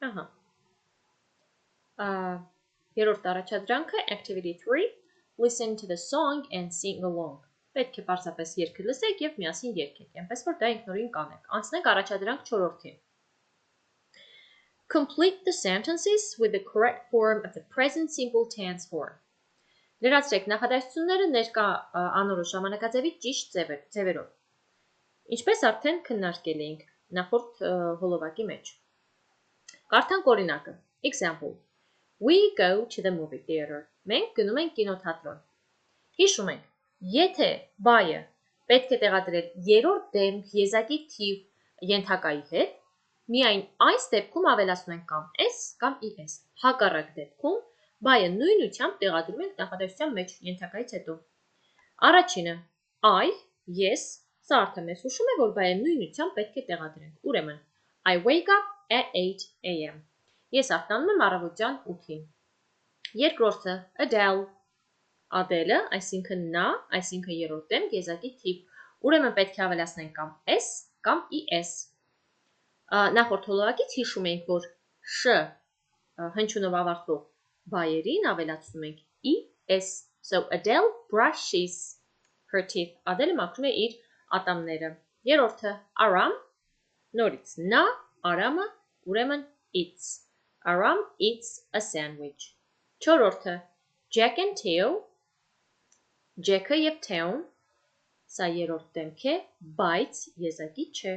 Ահա։ Երրորդ առաջադրանքը activity 3 listen to the song and sing along։ Պետք է պարզապես երգը լսեք եւ միասին երգեք, այնպես որ դա ինքնուրույն կանեք։ Անցնենք առաջադրանք 4-ին։ Complete the sentences with the correct form of the present simple tense form։ Լրացրեք նախադասությունները ներկա անորոշ ժամանակաձևի ճիշտ ձևերով։ Ինչպես արդեն քննարկել էինք նախորդ հոլովակի մեջ։ Կարդանք օրինակը։ Example. We go to the movie theater. Մենք գնում ենք կինոթատրոն։ Հիշում ենք, եթե բայը պետք է տեղադրել երրորդ դեմք եզակի թիվ ենթակայի հետ, միայն այս դեպքում ավելացնում ենք կամ s կամ es։ Հակառակ դեպքում բայը նույնությամբ տեղադրում ենք նախադասության մեջ ենթակայից հետո։ Առաջինը I, ես, սա արդեն մեզ հուշում է, որ բայը նույնությամբ պետք է տեղադրենք։ Ուրեմն I wake up at 8 a.m. Ես արթնանում եմ առավոտյան 8-ին։ Երկրորդը Adele-ը, այսինքն նա, այսինքն երրորդ դեմք եզակի թիվ։ Ուրեմն պետք է avելացնենք կամ s կամ es։ Նախորդ հոլովակից հիշում ենք, որ շ հնչյունով ավարտվող բայերին ավելացնում ենք es։ So Adele brushes her teeth. Adele-ը մաքրում է իր ատամները։ Երրորդը Aram, նորից նա, Արամը, ուրեմն eats. Aram eats a sandwich. Չորրորդը Jack and Theo, Jack-ը եւ Theo-ն, սա երրորդ դեմք է, բայց եզակի չէ,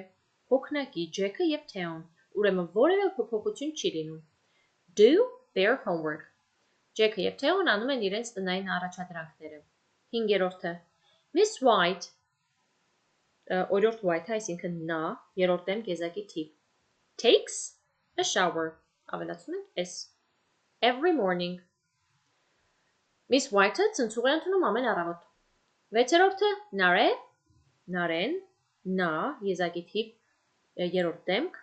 հոգնակի Jack-ը եւ Theo-ն, ուրեմն որևէ փոփոխություն չի լինում։ Do their homework. Jack-ը եւ Theo-ն անում են իրենց տնային առաջադրանքները։ Հինգերորդը Miss White, օրորդ White-ը, այսինքն նա, երրորդ դեմք եզակի թիվ, takes a shower. Ավելացնում ենք s. Every morning. Miss White-ը ցնցուղ է ընդունում ամեն առավոտ։ Վեցերորդը Նարեն, նա, եզակի թիվ, երրորդ դեմք,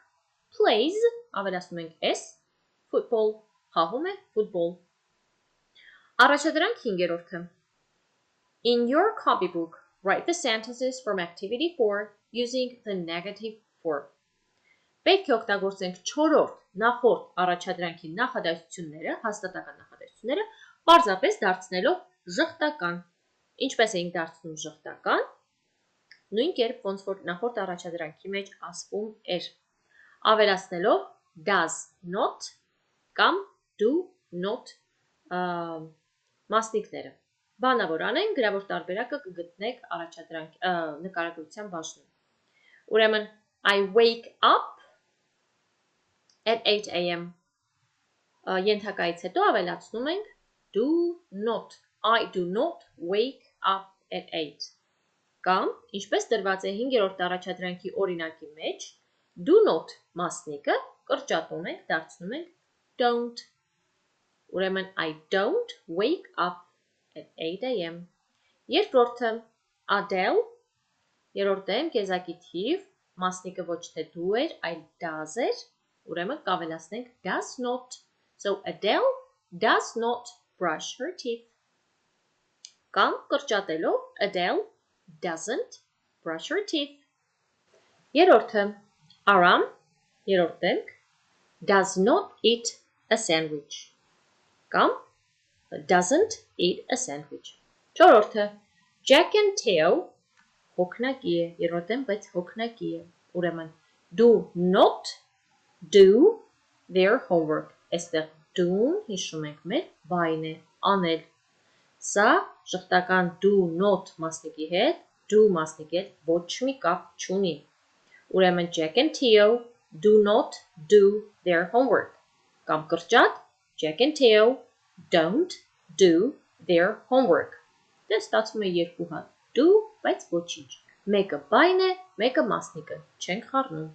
plays, ավելացնում ենք s, football, խաղում է football։ Առաջադրանք հինգերորդը In your copybook, write the sentences from activity 4 using the negative form. Պետք է օգտագործենք չորրորդ նախորդ առաջադրանքի նախադասությունները, հաստատական նախադասությունները, պարզապես դարձնելով ժխտական։ Ինչպես էինք դարձնում ժխտական, նույն կերպ ոնց որ նախորդ առաջադրանքի մեջ ասվում էր, ավելացնելով does not կամ do not մասնիկները։ Բանավոր անենք, գրավոր տարբերակը կգտնեք նկարագրության բաժնում։ Ուրեմն I wake up at 8 a.m. Ենթակայից հետո ավելացնում ենք do not. I do not wake up at 8. Կամ, ինչպես տրված է 5-րդ առաջադրանքի օրինակի մեջ, do not մասնիկը կրճատում ենք, դարձնում ենք don't. Ուրեմն I don't wake up at 8 a.m. Երկրորդը Adele, երրորդ դեմք եզակի թիվ, մասնիկը ոչ թե do էր, այլ does էր, ուրեմն կավելացնենք does not. So Adele does not brush her teeth. Կամ կրճատելով Adele doesn't brush her teeth. Երրորդը Aram, երրորդ դեմք, does not eat a sandwich. Կամ doesn't eat a sandwich. Չորրորդը Jack and Theo, հոգնակի է, երրորդ դեմք, բայց հոգնակի է, ուրեմն do not do their homework. Այստեղ do-ն հիշում ենք մեր բայն է, անել։ Սա ժխտական do not մասնիկի հետ, do մասնիկի հետ ոչ մի կապ չունի։ Ուրեմն Jack and Theo do not do their homework. Կամ կրճատ Jack and Theo don't do their homework. Դե ստացվում է երկու հատ do, բայց ոչինչ։ Մեկը բայն է, մեկը մասնիկը, չենք խառնում։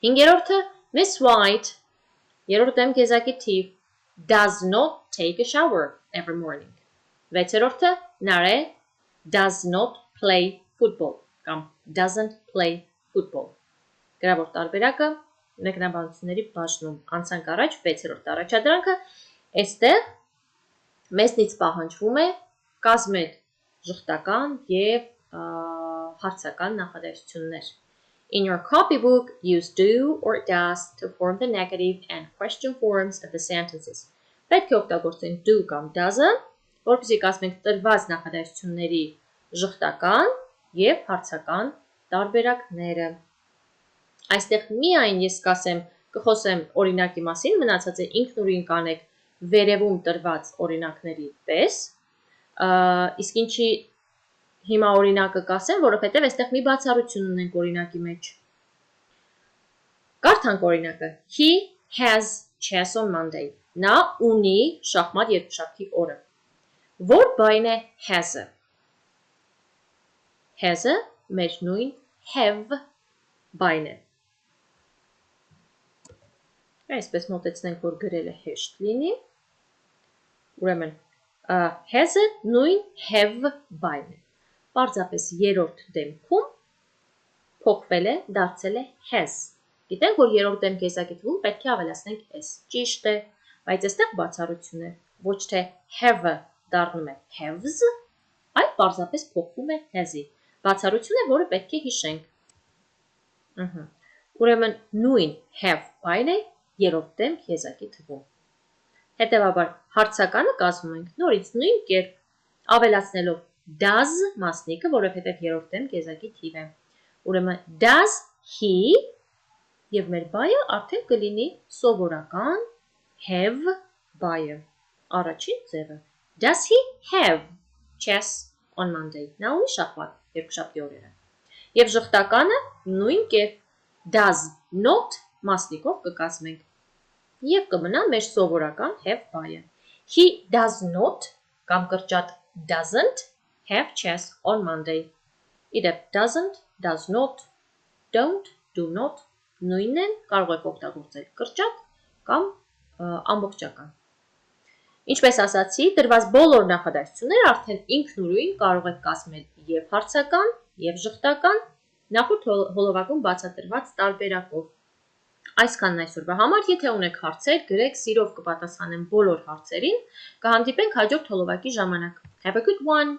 Հինգերորդը Miss White, երրորդ դեմք եզակի թիվ, does not take a shower every morning. Վեցերորդը Nare does not play football կամ doesn't play football. Գրավոր տարբերակը մեկնաբանությունների բաժնում անցանք առաջ 6-րդ առաջադրանքը, այստեղ մեզնից պահանջվում է կազմել ժխտական եւ հարցական նախադասություններ։ In your copybook, use do or does to form the negative and question forms of the sentences. Պետք է օգտագործենք do կամ does-ը, որպեսզի կազմենք տրված նախադասությունների ժխտական և հարցական տարբերակները։ Այստեղ միայն ես կխոսեմ օրինակի մասին, մնացածը ինքնուրույն կանեք վերևում տրված օրինակների պես, իսկ ինչի հիմա օրինակը կասեմ, որովհետև այստեղ մի բացառություն ունենք օրինակի մեջ։ Կարդանք օրինակը. He has chess on Monday. Նա ունի շախմատ երկուշաբթի օրը։ Որ բայն է has-ը։ Has-ը մեր նույն have բայն է։ Այսպես մոտեցնենք, որ գրելը հեշտ լինի։ Ուրեմն, has-ը նույն have բայն է։ Պարզապես երրորդ դեմքում փոխվել է, դարձել է has։ Գիտենք, որ երրորդ դեմք եզակի պետք է ավելացնենք s։ Ճիշտ է, բայց այստեղ բացառություն է։ Ոչ թե have-ը դառնում է haves, այլ պարզապես փոխվում է has-ի։ Բացառություն է, որը պետք է հիշենք։ Ուրեմն նույն have բայն է երրորդ դեմք եզակի թվում։ Հետևաբար հարցականը կազմում ենք նորից նույն կերպ ավելացնելով does մասնիկը, որովհետև երրորդ դեմք եզակի թիվ է։ Ուրեմն does he եւ մեր բայը արդեն կլինի սովորական have բայը։ Առաջին ձևը does he have chess on Monday։ Նա ունի շախմատ երկուշաբթի օրերը։ Եվ ժխտականը նույն կերպ does not մասնիկով կկազմենք։ Եվ կմնա մեր սովորական have բայը։ He does not կամ կրճատ doesn't have chess on Monday։ Իդեպ doesn't, does not, don't, do not նույնն են, կարող եք օգտագործել կրճատ կամ ամբողջական։ Ինչպես ասացի, տրված բոլոր նախադասությունները արդեն ինքնուրույն կարող եք կազմել եւ հարցական, եւ ժխտական, նախորդ հոլովակում բացատրված տարբերակով։ Այսքանն այսօրվա համար, եթե ունեք հարցեր, գրեք, սիրով կպատասխանեմ բոլոր հարցերին, կհանդիպենք հաջորդ հոլովակի ժամանակ։ Have a good one!